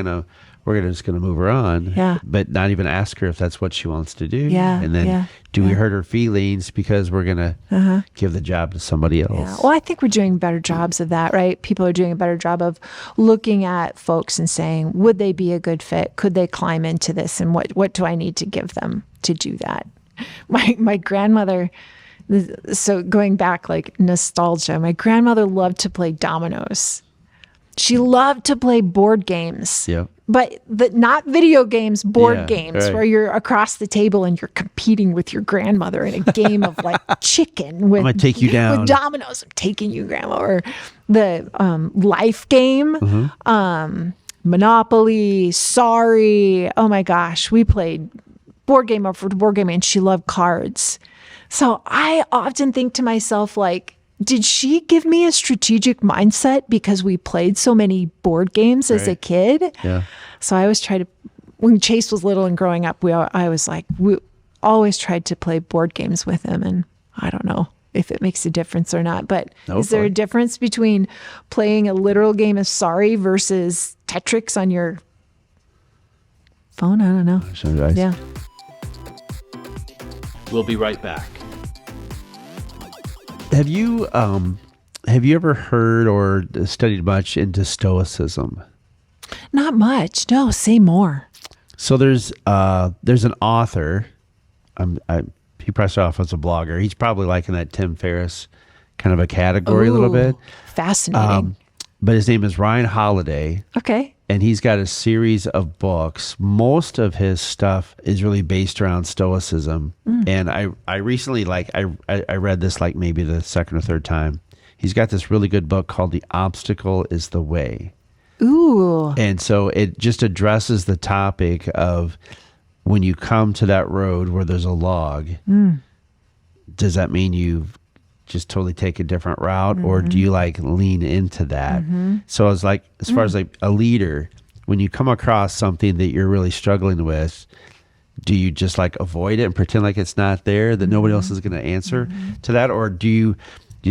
just gonna move her on, Yeah. but not even ask her if that's what she wants to do. Yeah, And then yeah, do we hurt her feelings because we're gonna give the job to somebody else? Yeah. Well, I think we're doing better jobs of that, right? People are doing a better job of looking at folks and saying, would they be a good fit? Could they climb into this? And what do I need to give them to do that? My grandmother, so going back, like nostalgia, my grandmother loved to play dominoes. She loved to play board games. Yep. But not video games, board games, right. where you're across the table and you're competing with your grandmother in a game of like chicken with, I'm gonna take you down. with dominoes. I'm taking you, grandma. Or the life game, Monopoly, Sorry. Oh my gosh, we played board game after board game, and she loved cards. So I often think to myself, like, did she give me a strategic mindset because we played so many board games as a Right. kid? Yeah. So I always tried to, when Chase was little and growing up, we always tried to play board games with him. And I don't know if it makes a difference or not, but is there a difference between playing a literal game of Sorry versus Tetris on your phone? I don't know. Yeah. We'll be right back. Have you ever heard or studied much into Stoicism? Not much. No, say more. So there's an author. He pressed off as a blogger. He's probably like in that Tim Ferriss kind of a category a little bit. Fascinating. But his name is Ryan Holiday. Okay. And he's got a series of books. Most of his stuff is really based around Stoicism. And I recently, I read this like maybe the second or third time. He's got this really good book called The Obstacle is the Way. Ooh. And so it just addresses the topic of when you come to that road where there's a log, does that mean you've just totally take a different route, or do you like lean into that? So I was like, as far as like a leader, when you come across something that you're really struggling with, do you just like avoid it and pretend like it's not there, that nobody else is going to answer to that? Or do you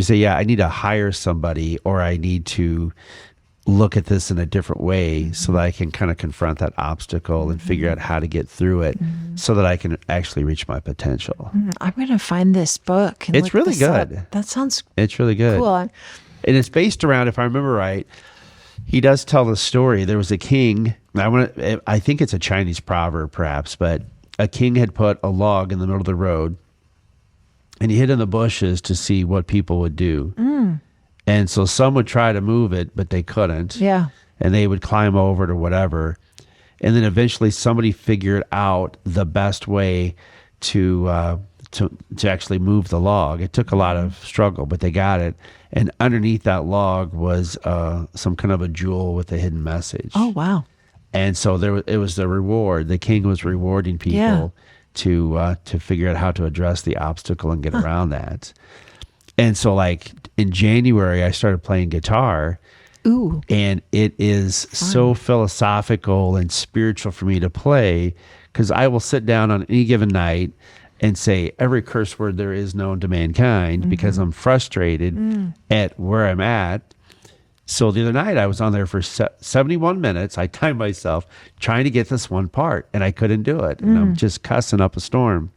say, yeah, I need to hire somebody, or I need to look at this in a different way so that I can kind of confront that obstacle and figure out how to get through it so that I can actually reach my potential. I'm going to find this book. And It's look really this up. good. That sounds It's really good. cool. And it's based around, if I remember right, he does tell the story. There was a king. I think it's a Chinese proverb, perhaps, but a king had put a log in the middle of the road, and he hid in the bushes to see what people would do. And so some would try to move it, but they couldn't. Yeah. And they would climb over it or whatever. And then eventually somebody figured out the best way to actually move the log. It took a lot of struggle, but they got it. And underneath that log was some kind of a jewel with a hidden message. Oh, wow. And so it was the reward. The king was rewarding people to figure out how to address the obstacle and get around that. And so, like, in January, I started playing guitar. Ooh. And it is so philosophical and spiritual for me to play, because I will sit down on any given night and say every curse word there is known to mankind because I'm frustrated at where I'm at. So the other night I was on there for 71 minutes. I timed myself trying to get this one part, and I couldn't do it. And I'm just cussing up a storm.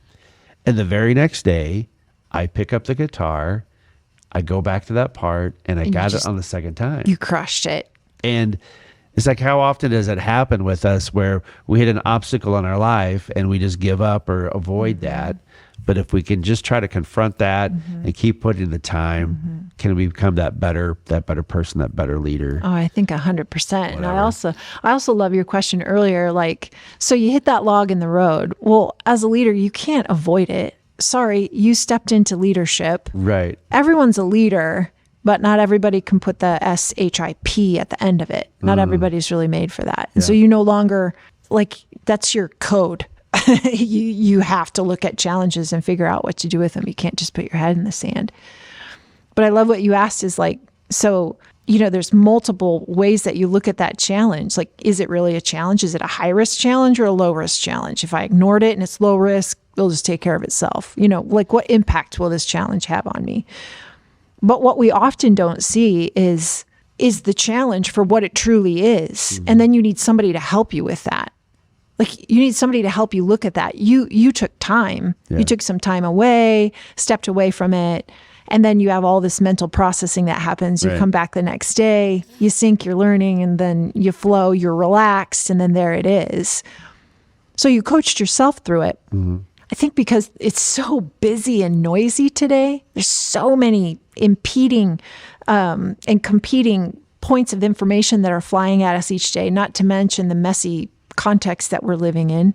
And the very next day, I pick up the guitar, I go back to that part, and I got it on the second time. You crushed it. And it's like, how often does it happen with us where we hit an obstacle in our life and we just give up or avoid that? But if we can just try to confront that and keep putting the time, can we become that better person, that better leader? Oh, I think 100%. And I also love your question earlier. Like, so you hit that log in the road. Well, as a leader, you can't avoid it. Sorry, you stepped into leadership. Right. Everyone's a leader, but not everybody can put the SHIP at the end of it. Not everybody's really made for that. And so you no longer, like, that's your code. You have to look at challenges and figure out what to do with them. You can't just put your head in the sand. But I love what you asked is like, so, there's multiple ways that you look at that challenge. Like, is it really a challenge? Is it a high risk challenge or a low risk challenge? If I ignored it and it's low risk, it'll just take care of itself. Like, what impact will this challenge have on me? But what we often don't see is the challenge for what it truly is. And then you need somebody to help you with that. Like, you need somebody to help you look at that. You took time. Yeah. You took some time away, stepped away from it. And then you have all this mental processing that happens. You come back the next day, you sync, you're learning, and then you flow, you're relaxed, and then there it is. So you coached yourself through it. I think because it's so busy and noisy today, there's so many impeding and competing points of information that are flying at us each day, not to mention the messy context that we're living in.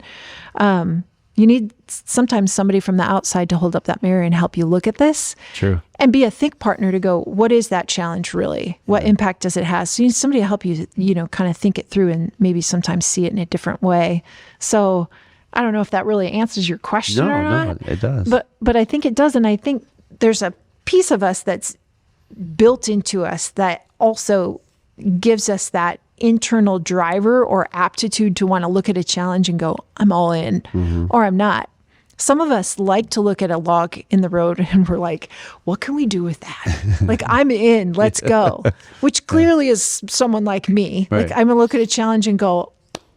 You need sometimes somebody from the outside to hold up that mirror and help you look at this. True. And be a think partner to go, what is that challenge really? What impact does it have? So you need somebody to help you, kind of think it through and maybe sometimes see it in a different way. So I don't know if that really answers your question or not. No, it does. But I think it does. And I think there's a piece of us that's built into us that also gives us that internal driver or aptitude to want to look at a challenge and go, I'm all in, or I'm not. Some of us like to look at a log in the road and we're like, what can we do with that? Like, I'm in, let's go. Which clearly is someone like me. Right. Like, I'm going to look at a challenge and go,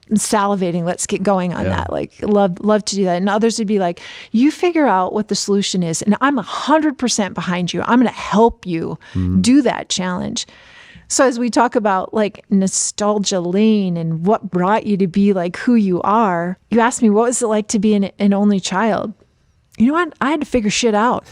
I'm salivating, let's get going on that. Like, love to do that. And others would be like, you figure out what the solution is, and I'm 100% behind you. I'm going to help you do that challenge. So as we talk about like nostalgia lane and what brought you to be like who you are, you asked me, what was it like to be an only child? You know what? I had to figure shit out.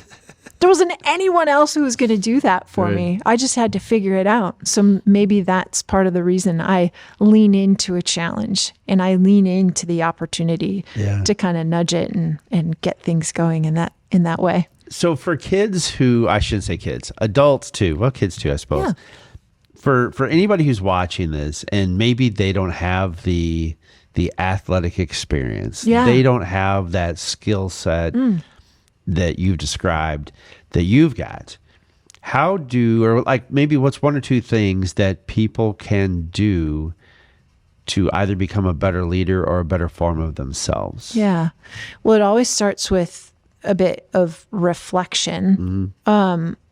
There wasn't anyone else who was going to do that for me. I just had to figure it out. So maybe that's part of the reason I lean into a challenge and I lean into the opportunity to kind of nudge it and get things going in that way. So for kids who, I shouldn't say kids, adults too. Well, kids too, I suppose. Yeah. For anybody who's watching this and maybe they don't have the athletic experience, they don't have that skill set that you've described that you've got. Or maybe what's one or two things that people can do to either become a better leader or a better form of themselves? Yeah. Well, it always starts with a bit of reflection.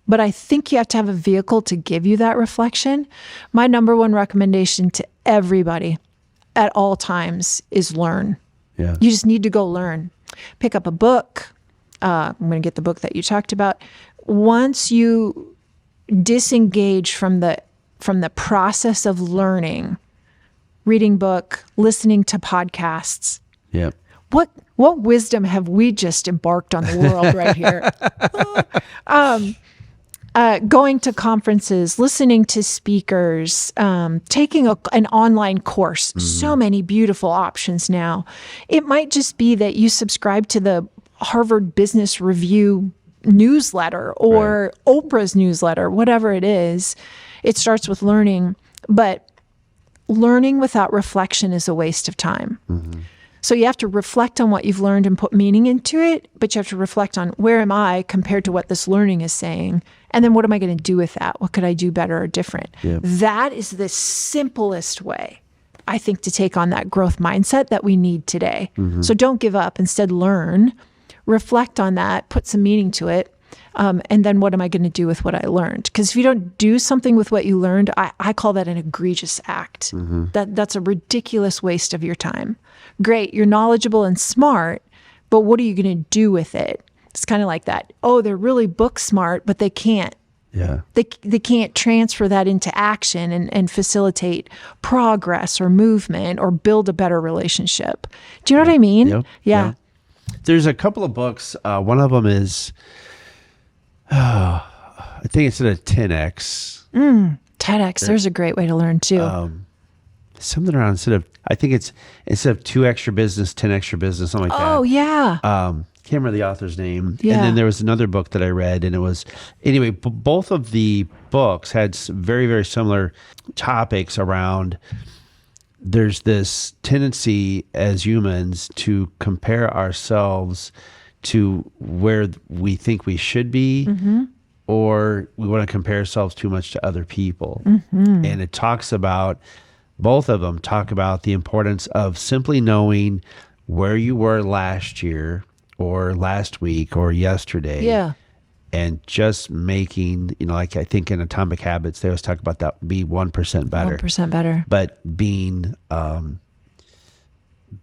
but I think you have to have a vehicle to give you that reflection. My number one recommendation to everybody at all times is learn. Yeah. You just need to go learn. Pick up a book. I'm going to get the book that you talked about. Once you disengage from the process of learning, reading book, listening to podcasts. Yeah. What wisdom have we just embarked on the world right here? Going to conferences, listening to speakers, taking an online course. So many beautiful options now. It might just be that you subscribe to the Harvard Business Review newsletter or Oprah's newsletter, whatever it is. It starts with learning, but learning without reflection is a waste of time. So you have to reflect on what you've learned and put meaning into it, but you have to reflect on where am I compared to what this learning is saying, and then what am I going to do with that? What could I do better or different? Yep. That is the simplest way, I think, to take on that growth mindset that we need today. So don't give up. Instead, learn, reflect on that, put some meaning to it, and then what am I going to do with what I learned? Because if you don't do something with what you learned, I call that an egregious act. That's a ridiculous waste of your time. Great, you're knowledgeable and smart, but what are you going to do with it? It's kind of like that. Oh, they're really book smart, but they can't. Yeah. They can't transfer that into action and facilitate progress or movement or build a better relationship. Do you know what I mean? Yep. Yeah. There's a couple of books. One of them is, I think it's a 10X. TEDx, there's a great way to learn too. Something around instead of 2 extra business, 10 extra business, something like that. Oh, yeah. Can't remember the author's name. Yeah. And then there was another book that I read, and it was, anyway, both of the books had very, very similar topics around. There's this tendency as humans to compare ourselves to where we think we should be, or we want to compare ourselves too much to other people. And it talks about, both of them talk about the importance of simply knowing where you were last year or last week or yesterday. Yeah. And just making, like I think in Atomic Habits, they always talk about that, be 1% better. 1% better. But being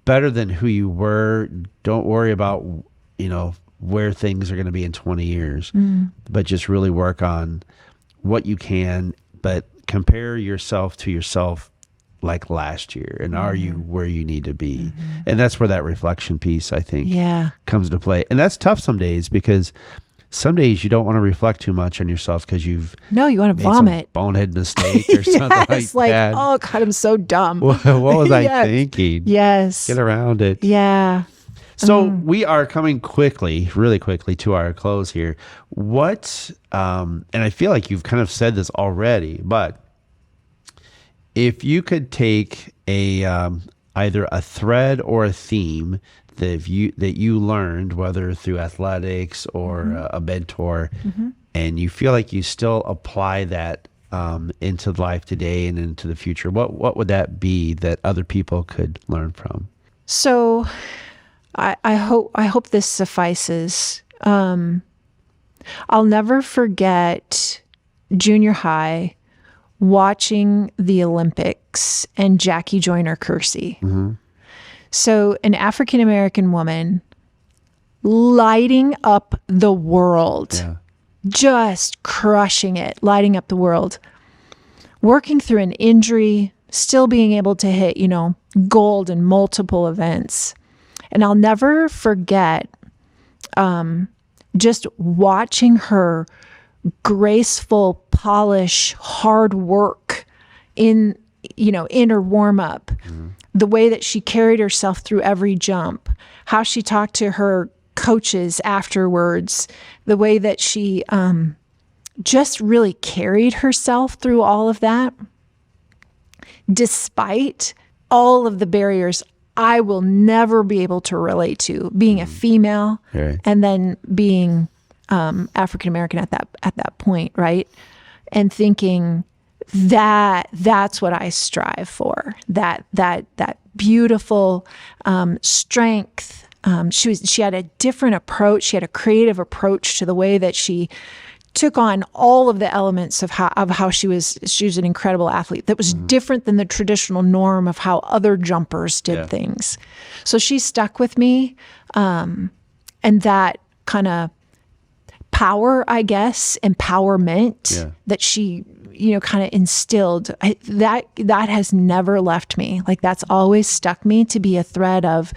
better than who you were. Don't worry about, where things are going to be in 20 years, but just really work on what you can, but compare yourself to yourself like last year. And are you where you need to be? And that's where that reflection piece, I think, comes into play. And that's tough some days, because some days you don't want to reflect too much on yourself because you want to vomit. Some bonehead mistake or something like that. Oh God, I'm so dumb. What was I thinking? Yes. Get around it. Yeah. So we are coming really quickly to our close here. What, and I feel like you've kind of said this already, but if you could take either a thread or a theme that you learned, whether through athletics or a mentor, and you feel like you still apply that into life today and into the future, what would that be that other people could learn from? So I hope this suffices. I'll never forget junior high watching the Olympics and Jackie Joyner-Kersee. So an African-American woman lighting up the world, just crushing it, lighting up the world, working through an injury, still being able to hit, gold in multiple events. And I'll never forget just watching her graceful, polish, hard work in her warm-up, the way that she carried herself through every jump, how she talked to her coaches afterwards, the way that she just really carried herself through all of that, despite all of the barriers I will never be able to relate to, being a female and then being African-American at that point, right? And thinking that's what I strive for, that beautiful strength. She had a different approach. She had a creative approach to the way that she took on all of the elements of how she was an incredible athlete that was different than the traditional norm of how other jumpers did things. So she stuck with me. And that kind of power, I guess, empowerment that she, kind of instilled, that has never left me. Like, that's always stuck me, to be a thread of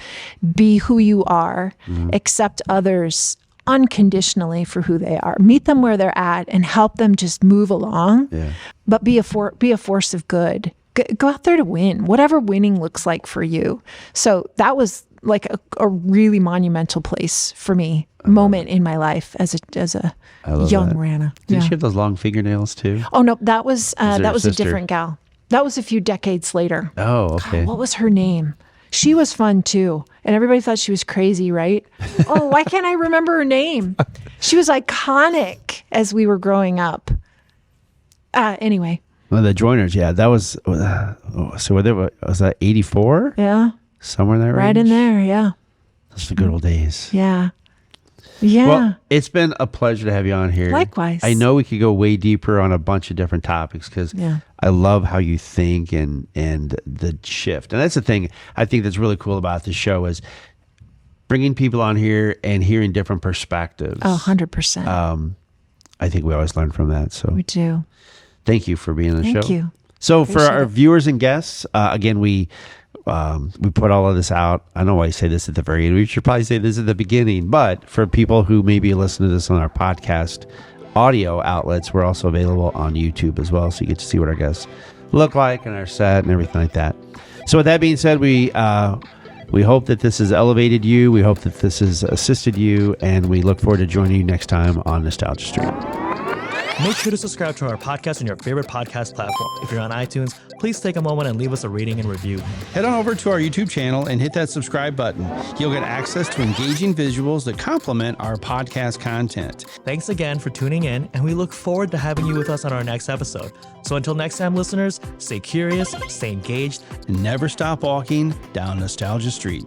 be who you are, accept others unconditionally for who they are, meet them where they're at, and help them just move along. But be a force of good. Go out there to win, whatever winning looks like for you. So that was like a really monumental place for me, moment in my life as a young Rana. Did she have those long fingernails too? Oh no, that was a different gal. That was a few decades later. Oh, okay. God, what was her name? She was fun too. And everybody thought she was crazy, right? Oh, why can't I remember her name? She was iconic as we were growing up. Anyway. Well, the Joiners, that was, so was that 84? Yeah. Somewhere in that range? Right in there, yeah. Those are the good old days. Yeah. Yeah. Well, it's been a pleasure to have you on here. Likewise. I know we could go way deeper on a bunch of different topics because I love how you think and the shift. And that's the thing I think that's really cool about this show is bringing people on here and hearing different perspectives. Oh, 100%. I think we always learn from that. So we do. Thank you for being on the show. Thank you. So for our viewers and guests, again, we put all of this out. I don't know why I say this at the very end. We should probably say this at the beginning. But for people who maybe listen to this on our podcast audio outlets, we're also available on YouTube as well. So you get to see what our guests look like and our set and everything like that. So with that being said, we hope that this has elevated you. We hope that this has assisted you. And we look forward to joining you next time on Nostalgia Street. Make sure to subscribe to our podcast on your favorite podcast platform. If you're on iTunes, please take a moment and leave us a rating and review. Head on over to our YouTube channel and hit that subscribe button. You'll get access to engaging visuals that complement our podcast content. Thanks again for tuning in, and we look forward to having you with us on our next episode. So until next time, listeners, stay curious, stay engaged, And never stop walking down Nostalgia Street.